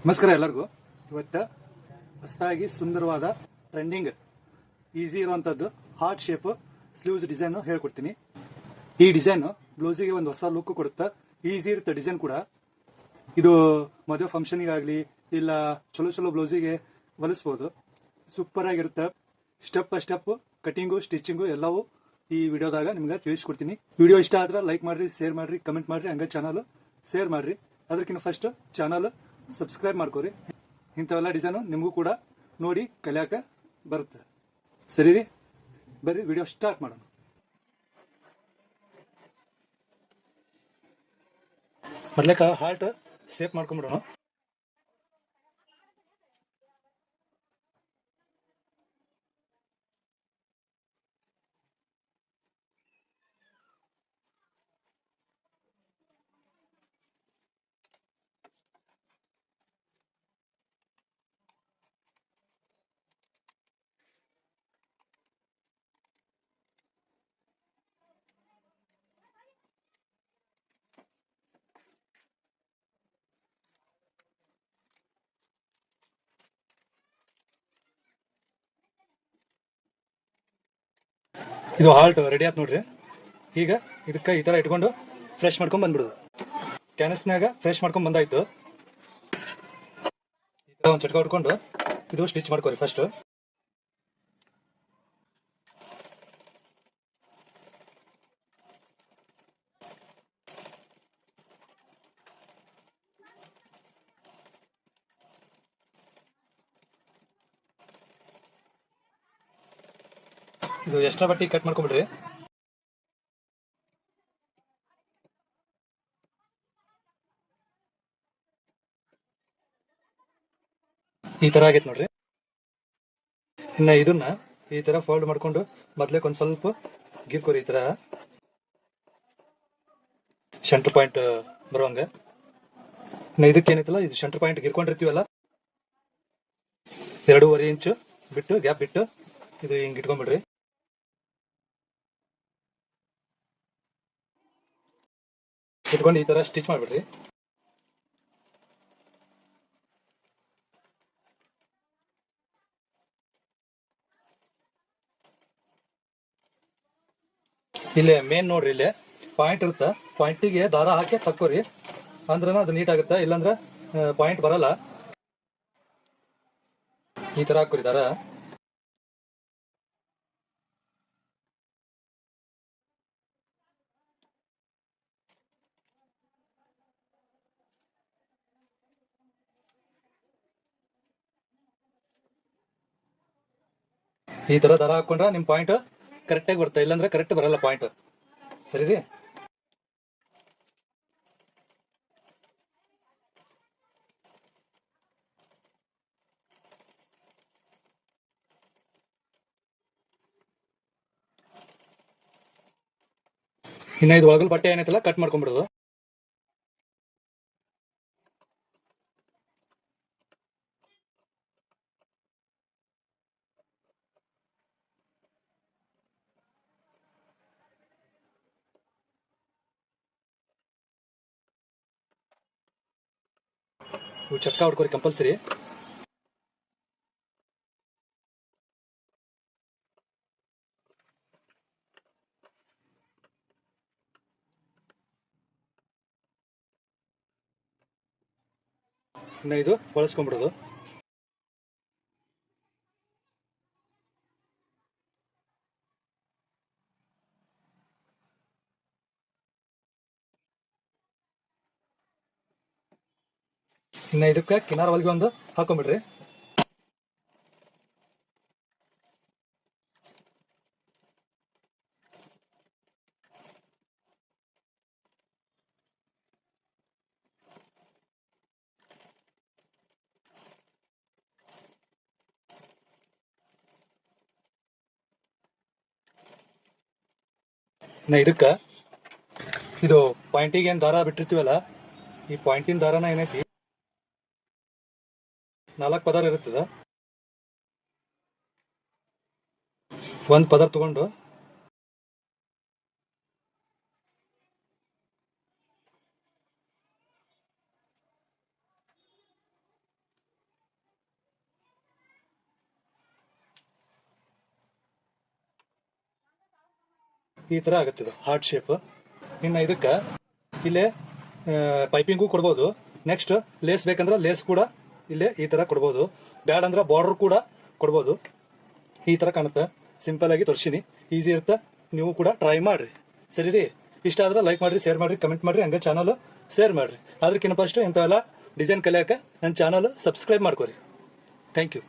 ನಮಸ್ಕಾರ ಎಲ್ಲರಿಗೂ. ಇವತ್ತು ಹೊಸದಾಗಿ ಸುಂದರವಾದ ಟ್ರೆಂಡಿಂಗ್ ಈಸಿ ಇರುವಂಥದ್ದು ಹಾರ್ಟ್ ಶೇಪ್ ಸ್ಲೀವ್ಸ್ ಡಿಸೈನ್ ಹೇಳ್ಕೊಡ್ತೀನಿ. ಈ ಡಿಸೈನ್ ಬ್ಲೌಸಿಗೆ ಒಂದು ಹೊಸ ಲುಕ್ ಕೊಡುತ್ತೆ. ಈಸಿ ಇರುತ್ತೆ ಡಿಸೈನ್ ಕೂಡ. ಇದು ಮದುವೆ ಫಂಕ್ಷನಿಗಾಗಲಿ ಇಲ್ಲ ಚಲೋ ಚಲೋ ಬ್ಲೌಸಿಗೆ ಹೊಲಿಸ್ಬೋದು. ಸೂಪರ್ ಆಗಿರುತ್ತೆ. Step by step cutting stitching ಎಲ್ಲವೂ ಈ ವಿಡಿಯೋದಾಗ ನಿಮ್ಗೆ ತಿಳಿಸ್ಕೊಡ್ತೀನಿ. ವಿಡಿಯೋ ಇಷ್ಟ ಆದ್ರೆ ಲೈಕ್ ಮಾಡ್ರಿ, ಶೇರ್ ಮಾಡ್ರಿ, ಕಮೆಂಟ್ ಮಾಡ್ರಿ, ಹಂಗೆ ಚಾನಲ್ ಶೇರ್ ಮಾಡ್ರಿ. ಅದಕ್ಕಿಂತ ಫಸ್ಟ್ ಚಾನಲ್ ಸಬ್ಸ್ಕ್ರೈಬ್ ಮಾಡ್ಕೋರಿ. ಇಂಥವೆಲ್ಲ ಡಿಸೈನು ನಿಮಗೂ ಕೂಡ ನೋಡಿ ಕಲಿಯಾಕ ಬರುತ್ತೆ. ಸರಿ ರೀ, ಬರ್ರಿ ವಿಡಿಯೋ ಸ್ಟಾರ್ಟ್ ಮಾಡೋಣ. ಮೊದ್ಲೇಕ ಹಾರ್ಟ್ ಶೇಪ್ ಮಾಡ್ಕೊಂಡ್ಬಿಡೋಣ. ಇದು ಹಾರ್ಟ್ ರೆಡಿ ಆಯ್ತು ನೋಡ್ರಿ. ಈಗ ಇದಕ್ಕೆ ಈ ತರ ಇಟ್ಕೊಂಡು ಫ್ರೆಶ್ ಮಾಡ್ಕೊಂಡ್ ಬಂದ್ಬಿಡುದು. ಕ್ಯಾನ್ವಸ್ನಾಗ ಫ್ರೆಶ್ ಮಾಡ್ಕೊಂಡ್ ಬಂದಾಯ್ತು. ಈ ತರ ಒಂದು ಚಟ್ಕ ಹೊಡ್ಕೊಂಡು ಇದು ಸ್ಟಿಚ್ ಮಾಡ್ಕೋರಿ ಫಸ್ಟ್. ಇದು ಎಕ್ಸ್ಟ್ರಾ ಬಟ್ಟಿ ಕಟ್ ಮಾಡ್ಕೊಂಡ್ಬಿಡ್ರಿ. ಈ ತರ ಆಗೈತೆ ನೋಡ್ರಿ. ಇನ್ನ ಇದನ್ನ ಈ ತರ ಫೋಲ್ಡ್ ಮಾಡ್ಕೊಂಡು ಮೊದ್ಲೇಕ್ ಒಂದ್ ಸ್ವಲ್ಪ ಗಿರ್ಕೋರಿ. ಈ ತರ ಸೆಂಟರ್ ಪಾಯಿಂಟ್ ಬರುವಂಗ. ಇನ್ನ ಇದಕ್ಕೆ ಏನೈತಲ್ಲ, ಇದು ಸೆಂಟರ್ ಪಾಯಿಂಟ್ ಗಿರ್ಕೊಂಡಿರ್ತೀವಲ್ಲ, 2.5 ಇಂಚು ಬಿಟ್ಟು ಗ್ಯಾಪ್ ಬಿಟ್ಟು ಇದು ಹಿಂಗ್ ಇಟ್ಕೊಂಡ್ಬಿಡ್ರಿ. ಇಟ್ಕೊಂಡು ಈ ತರ ಸ್ಟಿಚ್ ಮಾಡ್ಬಿಡ್ರಿ. ಇಲ್ಲೇ ಮೇನ್ ನೋಡ್ರಿ, ಇಲ್ಲೇ ಪಾಯಿಂಟ್ ಇರುತ್ತೆ. ಪಾಯಿಂಟಿಗೆ ದಾರ ಹಾಕಿ ತಕ್ಕೋರಿ, ಅಂದ್ರನ ಅದು ನೀಟ್ ಆಗುತ್ತೆ. ಇಲ್ಲಾಂದ್ರೆ ಪಾಯಿಂಟ್ ಬರಲ್ಲ. ಈ ತರ ಹಾಕೋರಿ ದಾರ. ಈ ತರ ದಾರ ಹಾಕೊಂಡ್ರೆ ನಿಮ್ ಪಾಯಿಂಟ್ ಕರೆಕ್ಟ್ ಆಗಿ ಬರುತ್ತೆ. ಇಲ್ಲಾಂದ್ರೆ ಕರೆಕ್ಟ್ ಬರಲ್ಲ ಪಾಯಿಂಟ್. ಸರಿ ರೀ. ಇನ್ನ ಇದು ಒಳಗಲ್ ಬಟ್ಟೆ ಏನೈತಲ್ಲ ಕಟ್ ಮಾಡ್ಕೊಂಡ್ಬಿಡೋದು. ಇವು ಚಟ್ಕ ಹೊಡ್ಕೋರಿ ಕಂಪಲ್ಸರಿ. ಇನ್ನ ಇದು ಬಳಸ್ಕೊಂಡ್ಬಿಡೋದು. ಇನ್ನ ಇದಕ್ಕೆ ಕಿನಾರ ಹೊಲಿಗೆ ಒಂದು ಹಾಕೊಂಡ್ಬಿಡ್ರಿ. ಇನ್ನ ಇದಕ್ಕ ಇದು ಪಾಯಿಂಟಿಗೆ ಏನ್ ದಾರ ಬಿಟ್ಟಿರ್ತೀವಲ್ಲ, ಈ ಪಾಯಿಂಟಿನ ದಾರನ ಏನೈತಿ 4 ಪದರ ಇರುತ್ತದ. ಒಂದ್ ಪದರ್ ತಗೊಂಡು ಈ ಥರ ಆಗುತ್ತೆ ಇದು ಹಾರ್ಟ್ ಶೇಪ್. ಇನ್ನು ಇದಕ್ಕೆ ಇಲ್ಲೇ ಪೈಪಿಂಗು ಕೊಡ್ಬೋದು. ನೆಕ್ಸ್ಟ್ ಲೇಸ್ ಬೇಕಂದ್ರೆ ಲೇಸ್ ಕೂಡ ಇಲ್ಲೇ ಈ ಥರ ಕೊಡ್ಬೋದು. ಬ್ಯಾಡ್ ಅಂದ್ರೆ ಬಾರ್ಡರ್ ಕೂಡ ಕೊಡ್ಬೋದು. ಈ ಥರ ಕಾಣುತ್ತೆ. ಸಿಂಪಲ್ ಆಗಿ ತೋರಿಸಿನಿ, ಈಸಿ ಇರುತ್ತೆ. ನೀವು ಕೂಡ ಟ್ರೈ ಮಾಡ್ರಿ. ಸರಿ ರೀ, ಇಷ್ಟ ಆದ್ರೆ ಲೈಕ್ ಮಾಡ್ರಿ, ಶೇರ್ ಮಾಡ್ರಿ, ಕಮೆಂಟ್ ಮಾಡ್ರಿ, ಹಂಗೆ ಚಾನಲ್ ಶೇರ್ ಮಾಡ್ರಿ. ಅದಕ್ಕಿಂತ ಫಸ್ಟ್ ಇಂಥವೆಲ್ಲ ಡಿಸೈನ್ ಕಲಿಯೋಕೆ ನನ್ನ ಚಾನಲ್ ಸಬ್ಸ್ಕ್ರೈಬ್ ಮಾಡ್ಕೊರಿ. Thank you.